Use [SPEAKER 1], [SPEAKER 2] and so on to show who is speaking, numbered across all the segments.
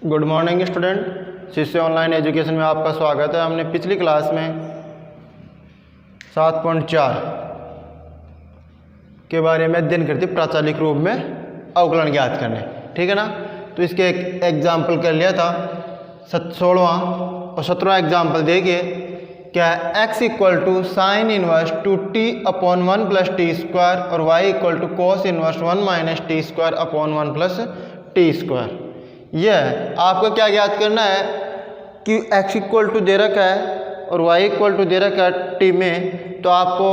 [SPEAKER 1] Good morning student, शिष्य online education में आपका स्वागत है। हमने पिछली क्लास में 7.4 के बारे में अध्ययन करते प्राचालिक रूप में अवकलन ज्ञात करने, ठीक है ना। तो इसके एक एग्जाम्पल कर लिया था 16वां और 17वां एग्जाम्पल देखिए क्या है। x equal to sine inverse 2t/1 plus t square और y equal to cos inverse 1 minus t square upon 1 plus t square. यह आपको क्या ज्ञात करना है कि x इक्वल टू दे रखा है और y इक्वल टू दे रखा है t में, तो आपको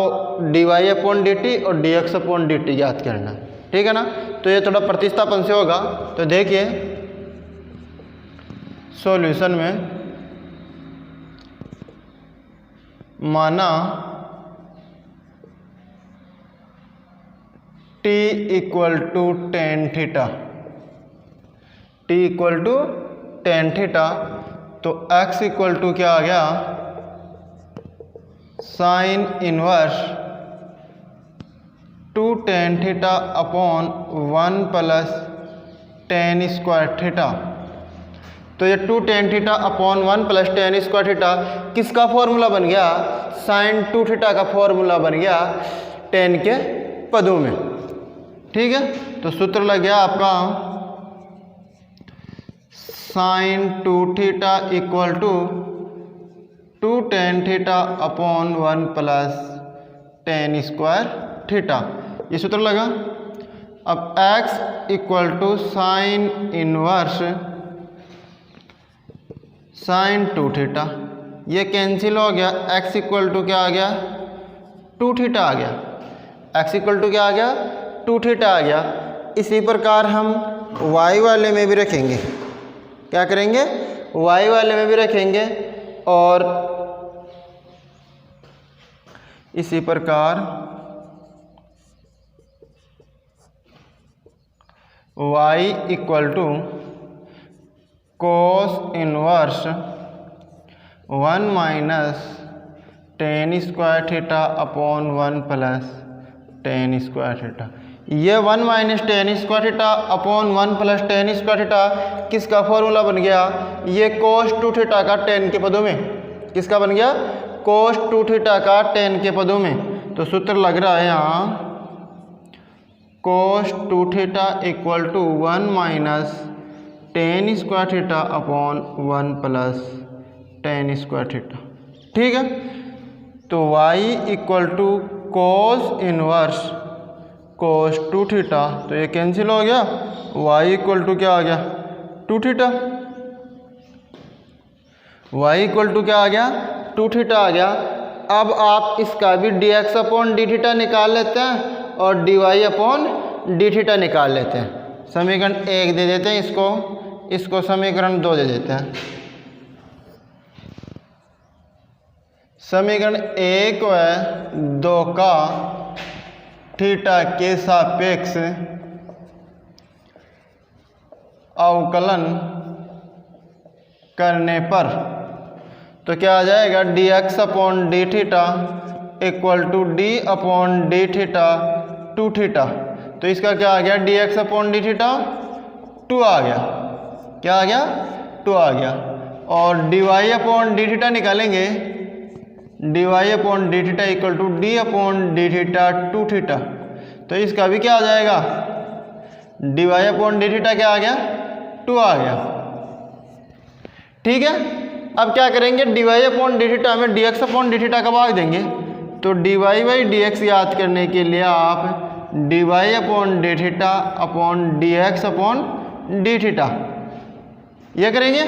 [SPEAKER 1] dy अपॉन डी टी और dx अपॉन डी टी ज्ञात करना है, ठीक है ना। तो ये थोड़ा प्रतिस्थापन से होगा। तो देखिए सॉल्यूशन में माना t equal to tan theta, t equal to tan theta, तो x इक्वल टू क्या आ गया sine inverse 2 tan theta upon 1 plus tan square theta. तो ये 2 tan theta upon 1 plus tan square theta किसका फॉर्मूला बन गया? साइन 2 थीटा का फॉर्मूला बन गया टेन के पदों में, ठीक है। तो सूत्र लग गया आपका sine 2 theta equal to 2 tan theta upon 1 plus tan square theta, ये सूत्र लगा। अब x equal to sine inverse sine 2 theta, ये कैंसिल हो गया। x इक्वल टू क्या आ गया 2 थीटा आ गया। x इक्वल टू क्या आ गया 2 थीटा आ गया। इसी प्रकार हम y वाले में भी रखेंगे, क्या करेंगे y वाले में भी रखेंगे और इसी प्रकार y equal to cos inverse 1 minus tan square theta upon 1 plus tan square theta. ये 1 minus tan square theta upon 1 plus tan square theta किसका फॉर्मूला बन गया? ये कोस 2 थीटा का टेन के पदों में, किसका बन गया? कोस 2 थीटा का टेन के पदों में। तो सूत्र लग रहा है यहाँ cos 2 theta equal to 1 minus tan square theta upon 1 plus tan square theta, ठीक है। तो y equal to cos inverse cos 2 theta, तो ये कैंसिल हो गया। y इक्वल टू क्या आ गया 2 थीटा, y इक्वल टू क्या आ गया 2 थीटा आ गया। अब आप इसका भी dx अपॉन डी थीटा निकाल लेते हैं और dy अपॉन डी थीटा निकाल लेते हैं। समीकरण 1 दे देते हैं, इसको समीकरण 2 दे देते हैं। समीकरण 1 व 2 का थीटा के सापेक्ष अवकलन करने पर तो क्या आ जाएगा dx upon d theta equal to d upon d theta 2 theta. तो इसका क्या आ गया dx अपॉन डी थीटा 2 आ गया, क्या आ गया 2 आ गया। और dy अपॉन डी थीटा निकालेंगे, dy upon d theta equal to d upon d theta 2 theta. तो इसका भी क्या आ जाएगा dy अपॉन डी थीटा क्या आ गया 2 आ गया, ठीक है। अब क्या करेंगे dy अपॉन डी थीटा में dx अपॉन डी थीटा का भाग देंगे। तो dy बाई dx याद करने के लिए आप dy upon d theta upon dx upon d theta ये करेंगे।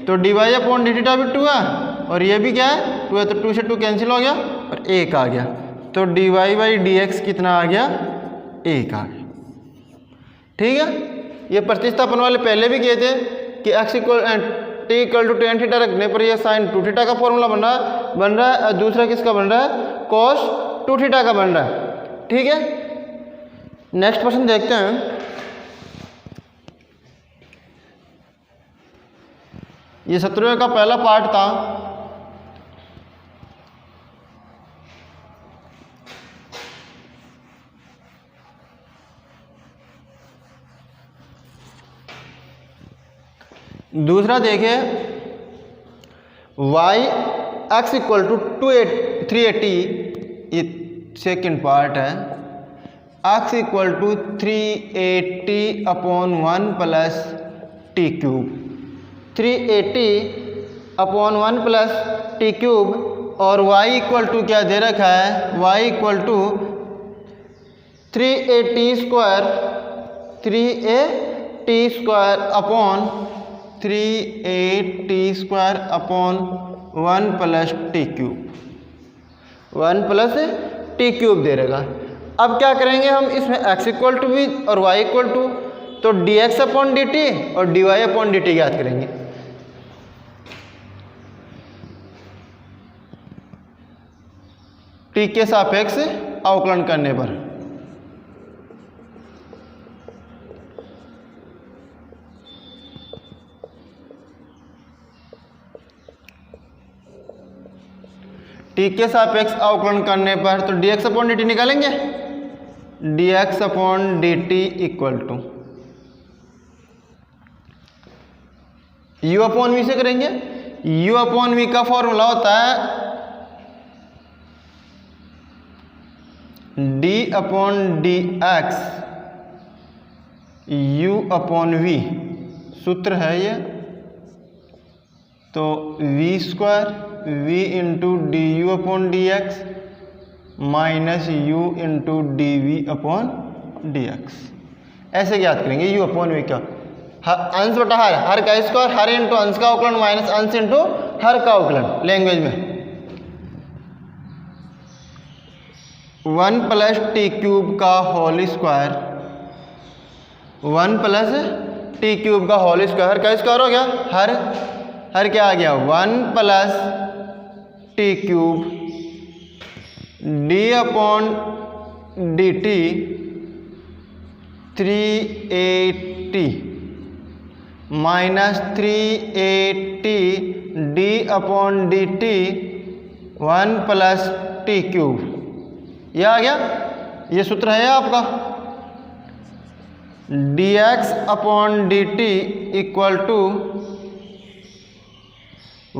[SPEAKER 1] तो dy अपॉन डी थीटा भी 2 है और ये भी क्या है 2 है, तो 2 से 2 कैंसिल हो गया और 1 आ गया। तो dy बाई dx कितना आ गया 1 आ गया, ठीक है। ये प्रतिस्थापन वाले पहले भी किए थे कि x equal to tan theta रखने पर यह साइन 2 थीटा का फॉर्मूला बन रहा है और दूसरा किसका बन रहा है कॉस 2 थीटा का बन रहा है, ठीक है। नेक्स्ट क्वेश्चन देखते हैं। ये 17वें का पहला पार्ट था। दूसरा देखिए वाई एक्स इक्वल टू 380, ये सेकेंड पार्ट है, x equal to 380 upon 1 plus t cube, 380 upon 1 plus t cube, और y इक्वल टू क्या दे रखा है, y equal to 380 square, 380 square upon 380 square upon 1 plus t cube, 1 plus t cube दे रहेगा। अब क्या करेंगे हम, इसमें x इक्वल टू भी और y इक्वल टू, तो dx अपॉन dt और dy अपॉन dt याद करेंगे। t के सापेक्ष अवकलन करने पर t के सापेक्ष अवकलन करने पर तो dx अपॉन dt निकालेंगे, dx upon dt equal to u upon v से करेंगे। u अपॉन v का फॉर्मूला होता है d upon d x u upon v, सूत्र है ये, तो v square v into d u upon d x minus u into d v upon d x, ऐसे याद करेंगे। u अपॉन v का अंश बटा हर का स्क्वायर, हर इंटू अंश का अवकलन माइनस अंश इंटू हर का अवकलन लैंग्वेज में। 1 प्लस टी क्यूब का whole square, 1 plus t cube का होल स्क्वायर का स्क्वायर हो गया, हर क्या आ गया, 1 plus t cube d upon d t 380 minus 380 d upon d t 1 plus t cube, यह आ गया, ये सूत्र है आपका dx upon d t equal to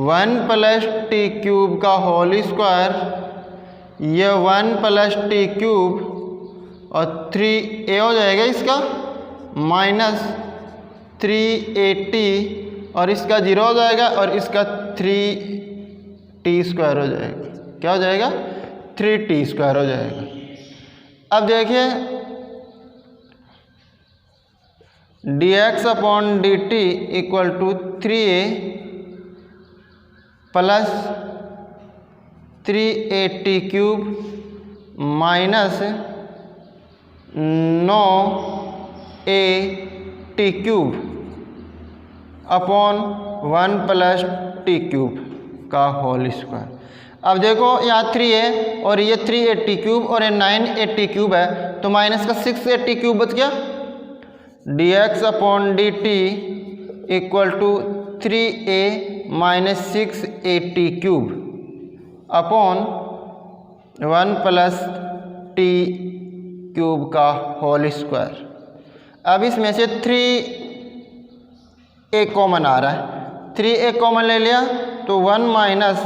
[SPEAKER 1] 1 plus t cube का होल स्क्वायर, यह 1 प्लस टी क्यूब और 3a हो जाएगा इसका, माइनस 380 और इसका 0 हो जाएगा और इसका 3t स्क्वायर हो जाएगा, क्या हो जाएगा, 3t स्क्वायर हो जाएगा। अब देखिए dx upon d t equal to 3a plus 380 cube minus 9a t cube upon 1 plus t cube का होल स्क्वायर। अब देखो यहाँ 3 है और ये 380 क्यूब और ये 980 क्यूब है, तो माइनस का 680 क्यूब बच गया। dx upon d t equal to 3a minus 680 cube upon 1 plus t cube का होल स्क्वायर। अब इसमें से 3a कॉमन आ रहा है, 3a कॉमन ले लिया तो 1 minus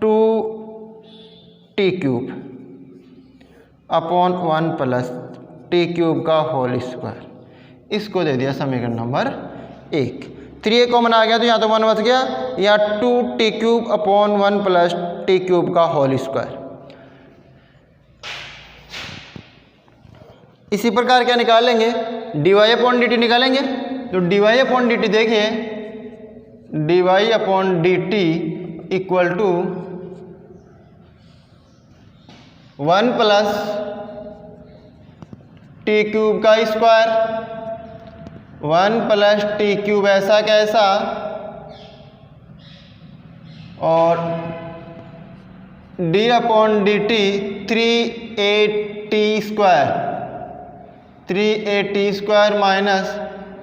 [SPEAKER 1] 2t cube upon 1 plus t cube का होल स्क्वायर, इसको दे दिया समीकरण नंबर 1। 3a कॉमन आ गया तो यहाँ तो 1 बच गया, या 2t cube upon 1 plus t cube का होल स्क्वायर। इसी प्रकार क्या निकाल लेंगे, dy अपॉन डी टी निकालेंगे। तो dy अपॉन डी टी देखिए, dy upon d t equal to 1 plus t cube का स्क्वायर, 1 प्लस टी क्यूब ऐसा कैसा, और d upon d t 380 square, 380 square minus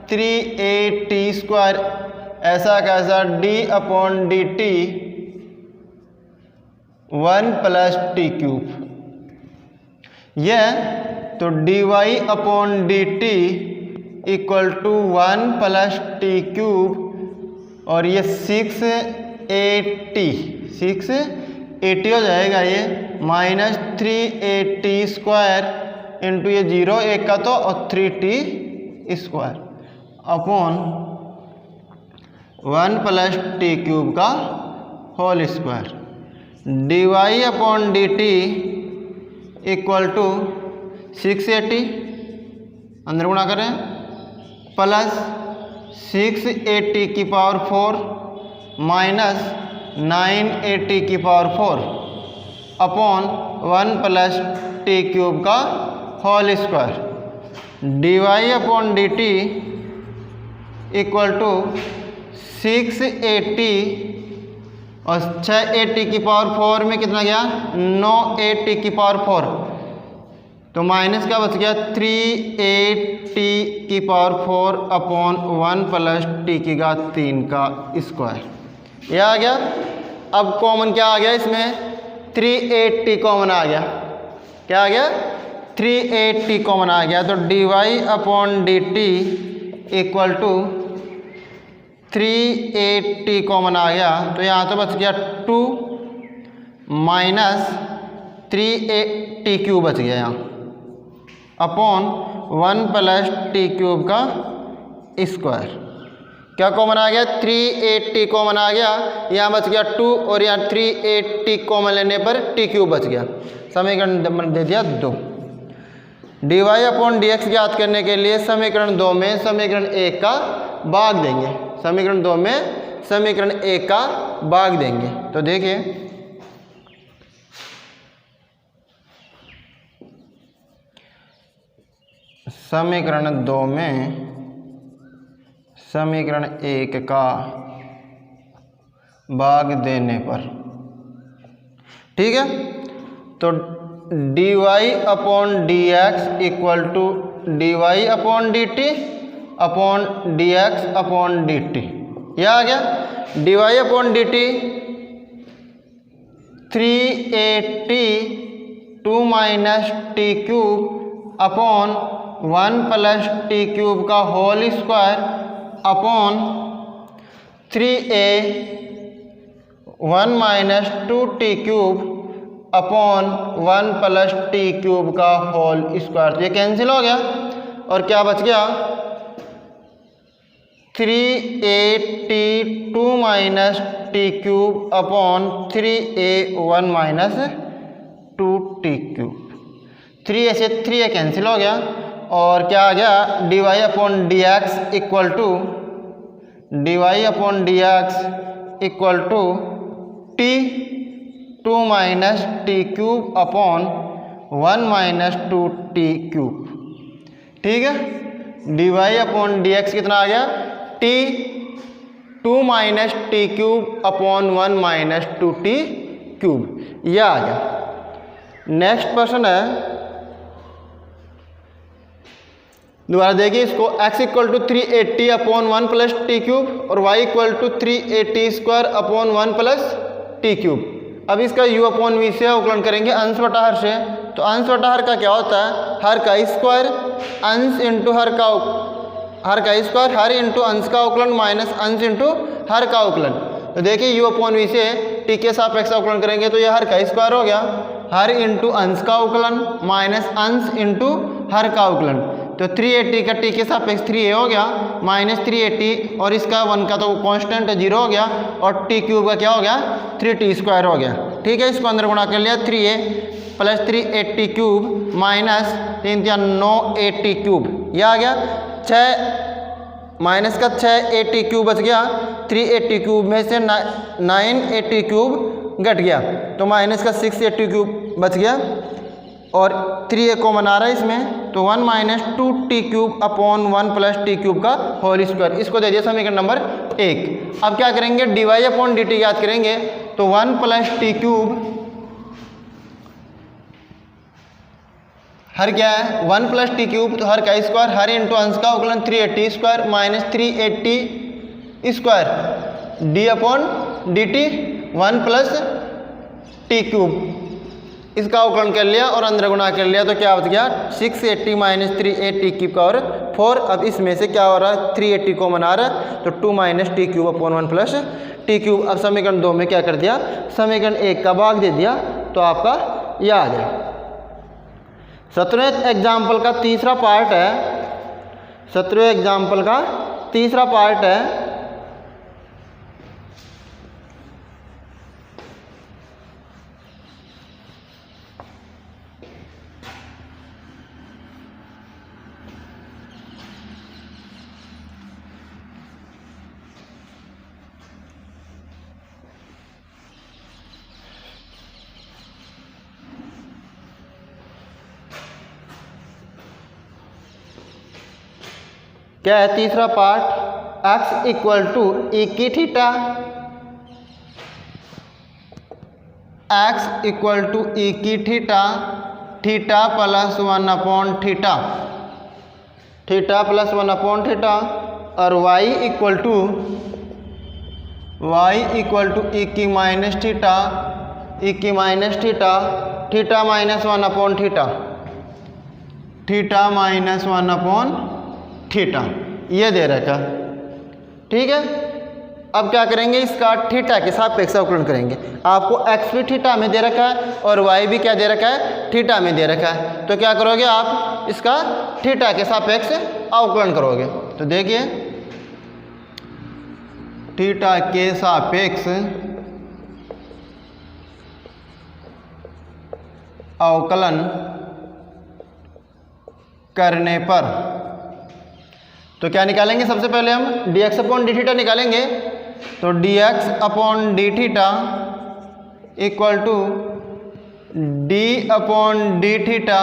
[SPEAKER 1] 380 square ऐसा कैसा, d upon d t 1 plus t cube, यह तो dy upon d t equal to 1 plus t cube और ये 680 हो जाएगा ये, माइनस 380 स्क्वायर इंटू ये 0 एक का तो और 3t square upon 1 plus t cube का whole square. dy upon dt equal to 680, अंदर गुणा करें, प्लस 680 की पावर 4 माइनस 980 की power 4 upon 1 plus t cube का whole square. dy upon dt equal to 680 और 680 की पावर 4 में कितना गया, 980 की पावर 4, तो माइनस का बच गया 380 की पावर 4 अपॉन 1 प्लस टी की घात 3 का स्क्वायर। ये आ गया। अब कॉमन क्या आ गया इसमें, 380 कॉमन आ गया। क्या आ गया, 380 कॉमन आ गया। तो dy upon dt equal to 380 common आ गया, तो यहाँ तो बच गया 2 माइनस 380 क्यूब बच गया यहाँ अपॉन 1 प्लस टी क्यूब का स्क्वायर। क्या कॉमन आ गया, 380 कॉमन आ गया, यहाँ बच गया 2 और यहाँ 380 कॉमन लेने पर टी क्यूब बच गया। समीकरण दे दिया 2। dy अपॉन dx ज्ञात करने के लिए समीकरण 2 में समीकरण 1 का भाग देंगे। समीकरण 2 में समीकरण 1 का भाग देंगे। तो देखिए, समीकरण 2 में समीकरण 1 का भाग देने पर, ठीक है, तो dy upon dx equal to dy upon dt upon dx upon dt। यह आ गया। dy upon dt 380 2 minus t cube upon 1 plus t cube का whole square upon 3a 1 minus 2t cube upon 1 plus t cube का whole square. तो ये cancel हो गया और क्या बच गया, 382 minus t cube upon 3a1 minus 2t cube. 3a से 3a कैंसिल हो गया और क्या आ गया, dy upon dx equal to dy upon dx equal to t 2 minus t cube upon 1 minus 2t cube. ठीक है, dy अपॉन dx कितना आ गया, t 2 minus t cube upon 1 minus 2t cube. यह आ गया। नेक्स्ट क्वेश्चन है, दोबारा देखिए इसको, x equal to 380 upon 1 plus t cube और y equal to 380 square upon 1 plus t cube. अब इसका u अपॉन v से अवकलन करेंगे अंश बटा हर से। तो अंश बटा हर का क्या होता है, हर का स्क्वायर, अंश इंटू हर का स्क्वायर, हर इंटू अंश का अवकलन माइनस अंश इंटू हर का अवकलन। तो देखिए u अपॉन v से t के सापेक्ष अवकलन करेंगे तो यह हर का स्क्वायर हो गया, हर इंटू अंश का अवकलन माइनस अंश इंटू हर का अवकलन। तो 380 का t के सापेक्ष 3a हो गया माइनस 380 और इसका 1 का तो कांस्टेंट 0 हो गया और t क्यूब का क्या हो गया, 3t स्क्वायर हो गया। ठीक है, इसको अंदर गुणा कर लिया, 3a plus 380 cube minus 980 cube. यह आ गया 6 माइनस का 680 क्यूब बच गया, 380 क्यूब में से 980 क्यूब घट गया तो माइनस का 680 क्यूब बच गया और 3a कॉमन आ रहा है इसमें, तो 1 minus 2t cube upon 1 plus t cube का होल स्क्वायर। इसको दे दिया समीकरण नंबर 1। अब क्या करेंगे, dy अपॉन dt याद करेंगे। तो 1 प्लस टी क्यूब हर क्या है, 1 प्लस टी क्यूब, तो हर का स्क्वायर, हर इंटू अंश का अवकलन 380 square minus 380 square D upon dt 1 plus t cube इसका अवकलन कर लिया और अंदर गुणा कर लिया तो क्या बच गया 680 माइनस 380 की पावर 4। अब इसमें से क्या हो रहा है 380 कॉमन आ रहा है तो 2 minus t cube upon 1 plus t cube. अब समीकरण 2 में क्या कर दिया, समीकरण 1 का भाग दे दिया तो आपका यह आ गया। 17वें एग्जाम्पल का तीसरा पार्ट है, 17वें एग्जाम्पल का तीसरा पार्ट है क्या है तीसरा part, x equal to e की theta, x equal to e की theta, theta plus 1 upon theta, theta plus 1 upon theta, और y इक्वल टू ई की माइनस थीटा, ई की minus theta, theta minus 1 upon theta, theta minus 1 upon theta, ये दे रखा। ठीक है, अब क्या करेंगे, इसका थीटा के सापेक्ष अवकलन करेंगे। आपको x भी थीटा में दे रखा है और y भी क्या दे रखा है, थीटा में दे रखा है। तो क्या करोगे आप, इसका थीटा के सापेक्ष अवकलन करोगे। तो देखिए थीटा के सापेक्ष अवकलन करने पर तो क्या निकालेंगे, सबसे पहले हम dx अपॉन डी थीटा निकालेंगे। तो dx upon d theta equal to d upon d theta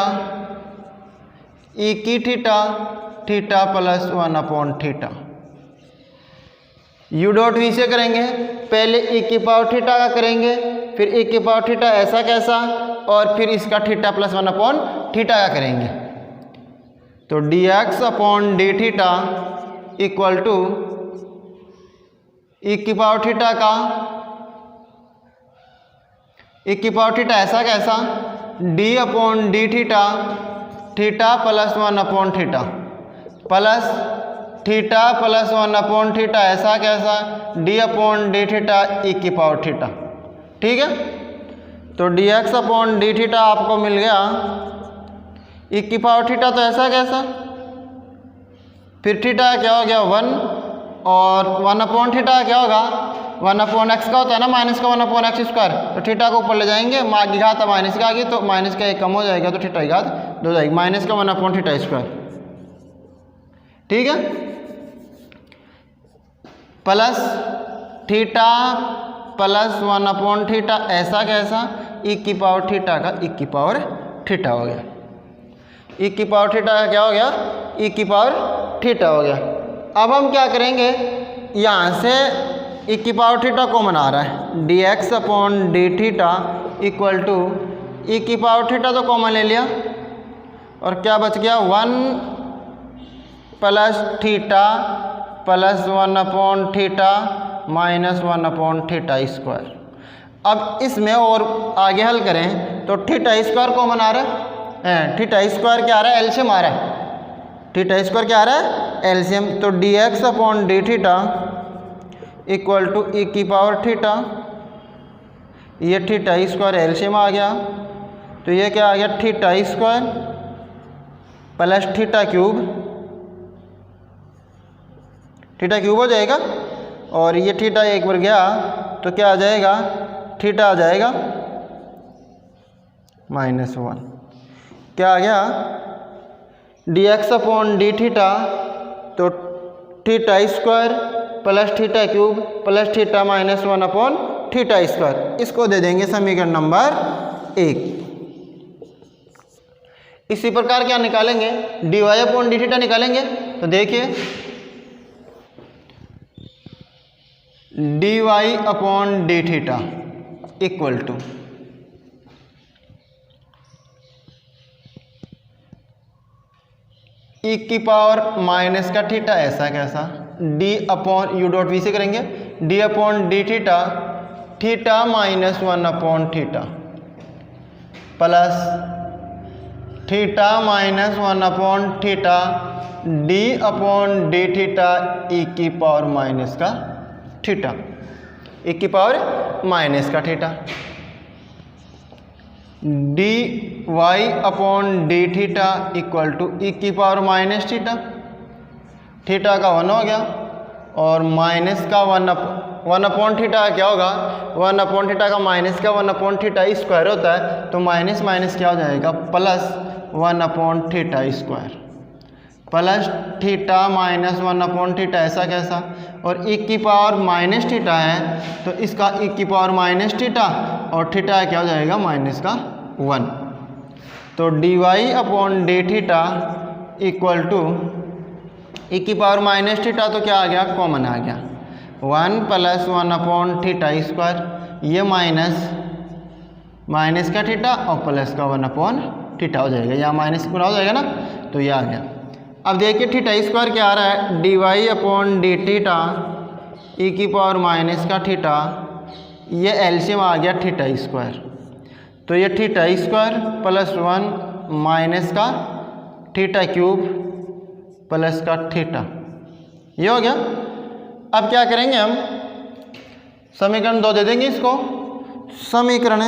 [SPEAKER 1] e की theta, theta plus 1 upon theta. U dot v से करेंगे, पहले ई की पावर थीटा का करेंगे, फिर ई की पावर थीटा ऐसा कैसा, और फिर इसका थीटा प्लस 1 अपॉन थीटा का करेंगे। तो dx upon d theta equal to e की पावर थीटा का, ई की पावर थीटा ऐसा कैसा, d upon d theta, theta plus 1 upon theta, plus theta plus 1 upon theta ऐसा कैसा, d upon d theta e की पावर थीटा। ठीक है, तो dx अपॉन डी थीटा आपको मिल गया ई की पावर थीटा, तो ऐसा कैसा, फिर थीटा क्या हो गया 1, और 1 अपॉन थीटा क्या होगा 1 अपॉन एक्स का होता है ना, माइनस का 1 अपॉन एक्स स्क्वायर। तो थीटा को ऊपर ले जाएंगे, माँ की घात माइनस का आ गई तो माइनस का 1 कम हो जाएगा तो थीटा की घात 2 हो जाएगी, माइनस का 1 अपॉन थीटा स्क्वायर। ठीक है, plus theta plus 1 upon theta ऐसा कैसा, ई की पावर थीटा का ई की पावर थीटा हो गया, ई की पावर थीटा का क्या हो गया, ई की पावर थीटा हो गया। अब हम क्या करेंगे, यहाँ से ई की पावर थीटा कॉमन आ रहा है, dx upon d theta equal to e की पावर थीटा तो कॉमन ले लिया, और क्या बच गया 1 plus theta plus 1 upon theta minus 1 upon theta square. अब इसमें और आगे हल करें तो थीटा स्क्वायर कॉमन आ रहा है, थीटा स्क्वायर क्या आ रहा है, एलसीएम आ रहा है, थीटा स्क्वायर क्या आ रहा है, एलसीएम। तो dx upon d theta equal to e की पावर थीटा, ये थीटा स्क्वायर एलसीएम आ गया, तो ये क्या आ गया theta square plus theta cube, theta cube हो जाएगा, और ये थीटा एक बार गया तो क्या आ जाएगा, थीटा आ जाएगा -1। क्या आ गया dx अपॉन डी थीटा, तो theta square plus theta cube plus theta minus 1 upon theta square. इसको दे देंगे समीकरण नंबर 1। इसी प्रकार क्या निकालेंगे, dy अपॉन डी थीटा निकालेंगे। तो देखिए dy upon d theta equal to e की पावर माइनस का थीटा ऐसा कैसा, d upon u dot v से करेंगे, d upon d theta, theta minus 1 upon theta, plus theta minus 1/थीटा d upon d theta e की power minus का theta, e की पावर माइनस का theta, d y upon d theta equal to e की power minus theta, theta का 1 हो गया और माइनस का 1/थीटा क्या होगा, 1/थीटा का माइनस का 1/थीटा स्क्वायर होता है, तो माइनस माइनस क्या हो जाएगा प्लस 1/थीटा स्क्वायर, प्लस थीटा माइनस 1/थीटा, ऐसा कैसा, और ई की पावर माइनस थीटा है तो इसका ई की पावर माइनस थीटा और थीटा क्या हो जाएगा माइनस का 1, तो d y upon d theta equal to e की पावर माइनस थीटा तो क्या आ गया, कॉमन आ गया, 1 प्लस 1/थीटा स्क्वायर, ये माइनस का थीटा और प्लस का 1/थीटा हो जाएगा, यहाँ माइनस पूरा हो जाएगा ना, तो ये आ गया। अब देखिए थीटा स्क्वायर क्या आ रहा है, d y upon d theta e की पावर माइनस का थीटा, ये एलसीएम आ गया थीटा स्क्वायर, तो ये थीटा स्क्वायर प्लस 1 माइनस का थीटा क्यूब प्लस का थीटा, ये हो गया। अब क्या करेंगे हम, समीकरण 2 दे देंगे इसको, समीकरण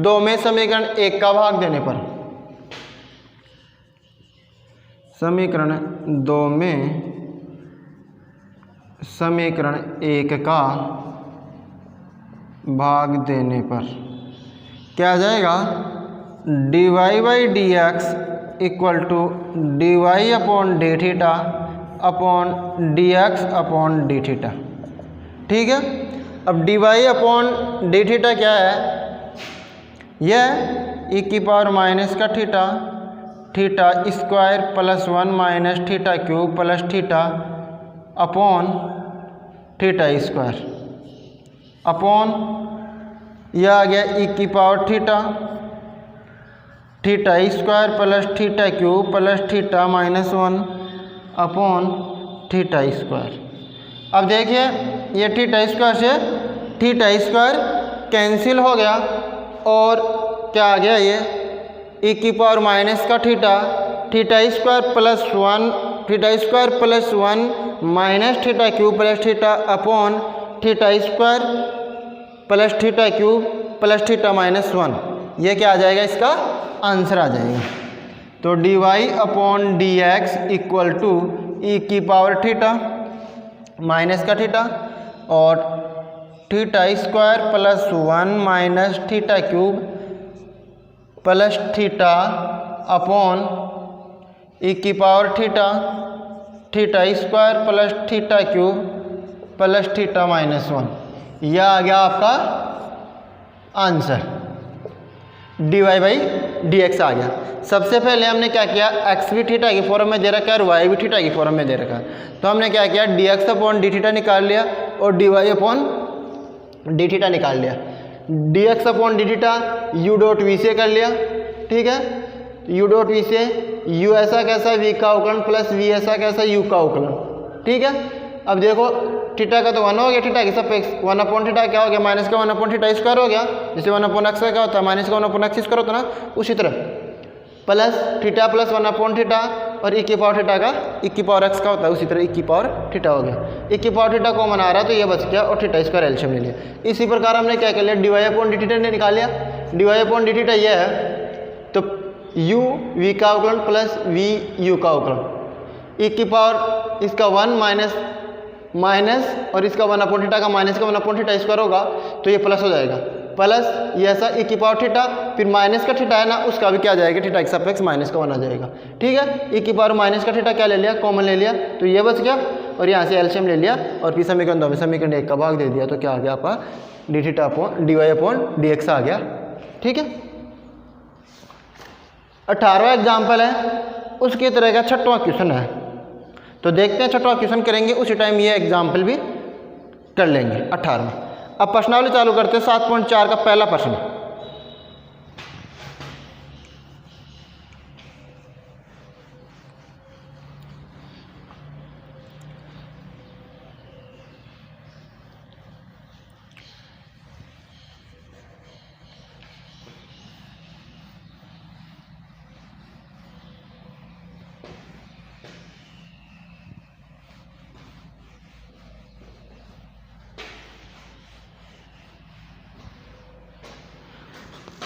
[SPEAKER 1] 2 में समीकरण 1 का भाग देने पर, समीकरण 2 में समीकरण 1 का भाग देने पर क्या आ जाएगा, d y by d x equal to d y upon d theta upon d x upon d theta, ठीक है। अब d y upon d theta क्या है, यह ई की पावर माइनस का theta, theta square plus 1 minus theta cube plus theta upon theta square upon यह आ गया ई की power theta, theta square plus theta cube plus theta minus 1 upon theta square. अब देखिए ये थीटा स्क्वायर से theta square cancel हो गया और क्या आ गया, ये ई की पावर माइनस का theta, theta square plus 1, theta square plus 1 minus theta cube plus theta upon theta square plus theta cube plus theta minus 1, ये क्या आ जाएगा, इसका आंसर आ जाएगा। तो d y upon d x equal to e की पावर थीटा माइनस का थीटा और theta square plus 1 minus theta cube plus theta upon e की power theta, theta square plus theta cube plus theta minus 1, यह आ गया आपका answer, d y by d x आ गया। सबसे पहले हमने क्या किया, एक्स भी थीटा की फॉर्म में दे रखा है और वाई भी थीटा की फॉर्म में दे रखा है, तो हमने क्या किया, d x upon d theta निकाल लिया और d y upon d theta निकाल लिया, d x upon d theta u dot v से कर लिया, ठीक है, यू डॉट वी से यू ऐसा कैसा वी का अवकलन प्लस वी ऐसा कैसा यू का अवकलन, ठीक है। अब देखो थीटा का तो 1 हो गया, थीटा की सापेक्ष 1/थीटा क्या हो गया, माइनस का 1/थीटा स्क्वायर हो गया, जैसे 1/x का क्या होता है, माइनस का 1/x स्क्वायर होता है ना, उसी तरह प्लस थीटा प्लस 1/थीटा और ई की पावर थीटा का ई की पावर x का होता है, उसी तरह ई की पावर थीटा हो गया, ई की पावर थीटा कॉमन आ रहा है तो ये बच गया और थीटा स्क्वायर एलसीएम ले लिया। इसी प्रकार हमने क्या कर लिया, d y upon d theta ने निकाल लिया, d y upon d theta ये है, तो u v का अवकलन प्लस v u का अवकलन, ई की पावर इसका 1 माइनस और इसका 1/थीटा का माइनस का 1/थीटा स्क्वायर होगा तो ये प्लस हो जाएगा, प्लस ये ऐसा ई की पावर थीटा, फिर माइनस का थीटा है ना उसका भी क्या आ जाएगा, थीटा के सापेक्ष माइनस का 1 आ जाएगा, ठीक है। ई की पावर माइनस का थीटा क्या ले लिया, कॉमन ले लिया, तो ये बच गया और यहाँ से एलसीएम ले लिया और फिर समीकरण 2 में समीकरण 1 का भाग दे दिया, तो क्या आ गया आपका d theta upon d y upon d x आ गया, ठीक है। 18वां एग्जाम्पल है, उसकी तरह का 6वां क्वेश्चन है, तो देखते हैं 6वां क्वेश्चन करेंगे उसी टाइम ये एग्जाम्पल भी कर लेंगे 18वां। अब प्रश्नावली चालू करते हैं, 7.4 का पहला प्रश्न,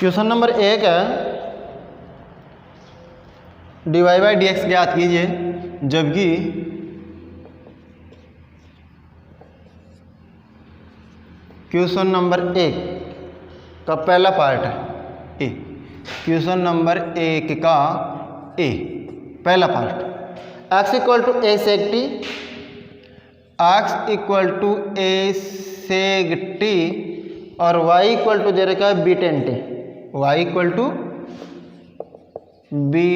[SPEAKER 1] क्वेश्चन नंबर 1 है dy बाई डी एक्स ज्ञात कीजिए, जबकि क्वेश्चन नंबर 1 का पहला पार्ट है ए। क्वेश्चन नंबर 1 का ए पहला part, x equal to a sec t, x equal to a sec t और y इक्वल टू दे रखा है b tan t, y equal to b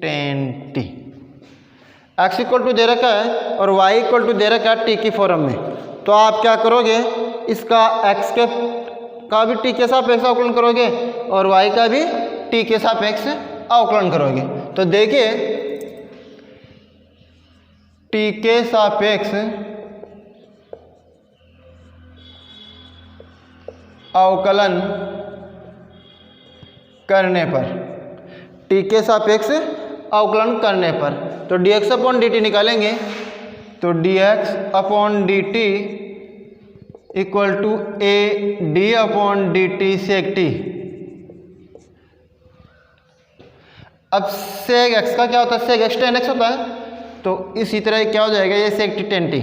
[SPEAKER 1] tan t. X equal to दे रखा है और y इक्वल टू दे रखा है टी की फॉर्म में। तो आप क्या करोगे, इसका x का भी टी के सापेक्ष अवकलन करोगे और y का भी टी के सापेक्ष अवकलन करोगे। तो देखिए टी के सापेक्ष अवकलन करने पर, टी के सापेक्ष अवकलन करने पर तो dx अपॉन dt निकालेंगे। तो dx upon dt equal to a d upon d t sec t. अब सेक एक्स का क्या होता है, सेक एक्स टेन एक्स होता है, तो इसी तरह क्या हो जाएगा ये sec t tan t,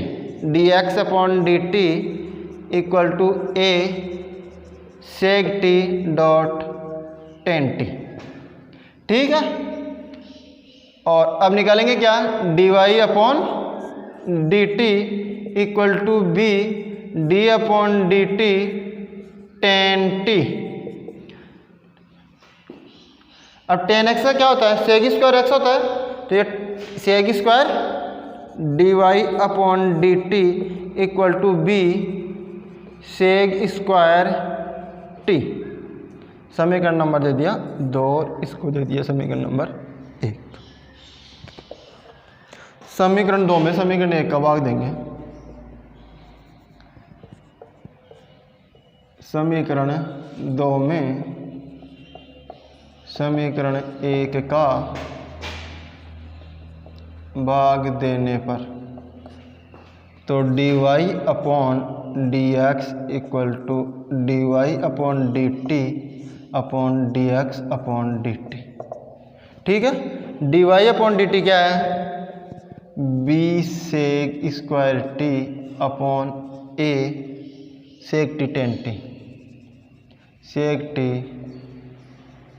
[SPEAKER 1] d x upon d t equal to a sec t dot tan t. ठीक है, और अब निकालेंगे क्या, d y upon d t equal to b d upon d t tan t. अब tan x का क्या होता है, सेक स्क्वायर एक्स होता है, तो ये sec square d y upon d t equal to b sec square t. समीकरण नंबर दे दिया 2 और इसको दे दिया समीकरण नंबर 1। समीकरण 2 में समीकरण 1 का भाग देंगे। समीकरण 2 में समीकरण 1 का भाग देने पर तो d y upon d x equal to d y upon d t upon d x upon d t. ठीक है, d y upon d t क्या है, b sec square t upon a sec t tan t, sec t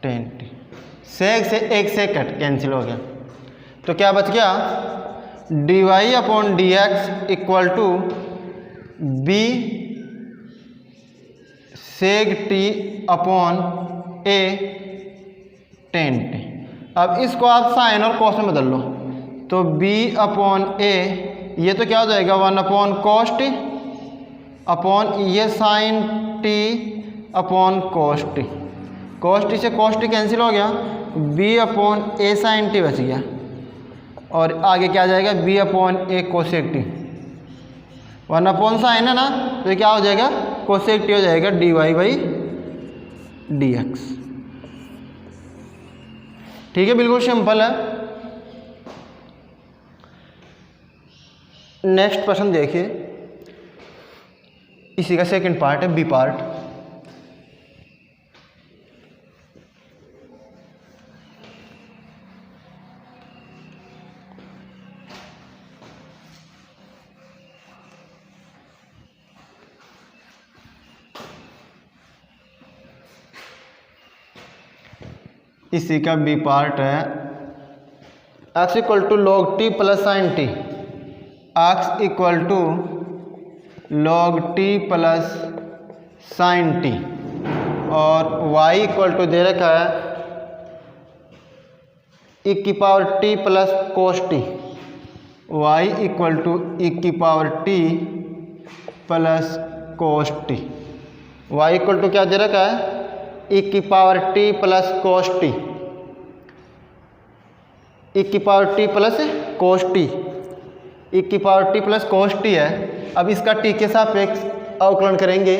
[SPEAKER 1] tan t. Sec से एक सेक cut cancel हो गया, तो क्या बच गया, d y upon d x equal to b sec t upon a tan t. अब इसको आप साइन और कॉस में बदल लो, तो b अपॉन ए ये तो क्या हो जाएगा 1 अपॉन कॉस टी अपॉन ये sine t upon cos t. Cos t से कॉस टी कैंसिल हो गया, b upon a sine t बच गया और आगे क्या आ जाएगा b upon a cosec t. 1 upon sine है ना, तो ये क्या हो जाएगा कोसेक टी हो जाएगा d y by d x. ठीक है, बिल्कुल सिंपल है। नेक्स्ट प्रश्न देखिए, इसी का सेकंड पार्ट है बी पार्ट। इसी का बी पार्ट है x equal to log t plus sine t, x equal to log t plus sine t और y इक्वल टू दे रखा है e की power t plus cos t, y equal to e की power t plus cos t. y equal to क्या दे रखा है e की power t plus cos t, e की power t plus cos t, e की power t plus cos T है। अब इसका t के सापेक्ष अवकलन करेंगे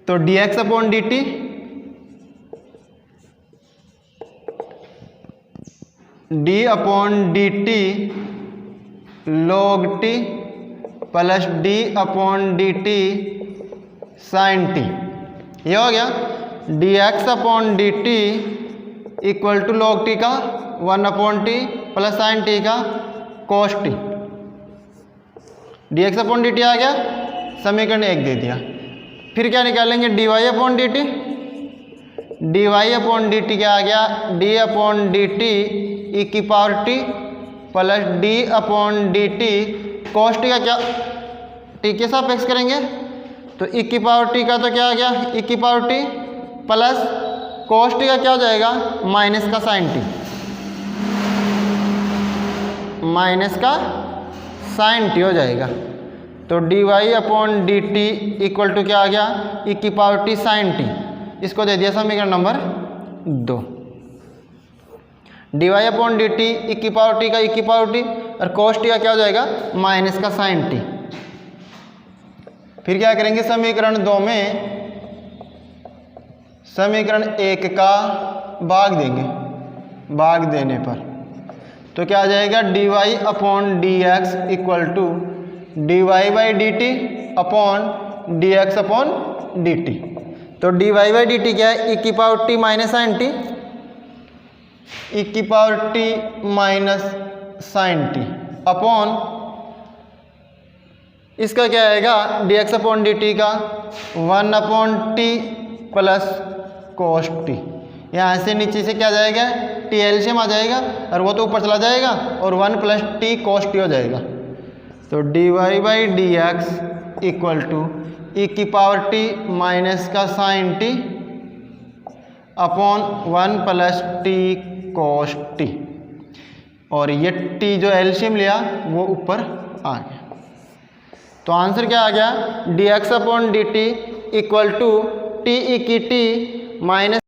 [SPEAKER 1] तो dx upon d t d upon d t log t plus d upon d t sine t, ये हो गया। D x upon d t equal to log t का 1/t प्लस साइन टी का cos t. D x upon d t आ गया, समीकरण 1 दे दिया। फिर क्या निकालेंगे, d y upon d t. D y upon d t क्या आ गया, d upon d t e की power t plus d upon d T cos t का क्या टी के सापेक्ष करेंगे तो ई की पावर टी का तो क्या आ गया ई की power t plus cos t का क्या हो जाएगा माइनस का साइन टी, माइनस का साइन टी हो जाएगा। तो d y upon d t equal to क्या आ गया ई की पावर टी साइन टी, इसको दे दिया समीकरण number 2। D y upon d t e की पावर टी का ई की पावर टी और कॉस टी का क्या हो जाएगा माइनस का साइन टी। फिर क्या करेंगे समीकरण 2 में समीकरण 1 का भाग देंगे, भाग देने पर तो क्या आ जाएगा d y upon d x equal to d y by d t upon d x upon d t. तो d y by d t क्या है ई की power t minus sine t, e की power t minus sine t upon इसका क्या आएगा d x upon d t का 1/t plus cos T. यहाँ से नीचे से क्या जाएगा टी एलसीएम आ जाएगा और वो तो ऊपर चला जाएगा और 1 + t कॉस टी हो जाएगा। तो d y by d x equal to e की पावर टी माइनस का sine t upon 1 + t cos t, और ये t जो एलसीएम लिया वो ऊपर आ गया। तो आंसर क्या आ गया d x upon d t equal to t e की टी माइनस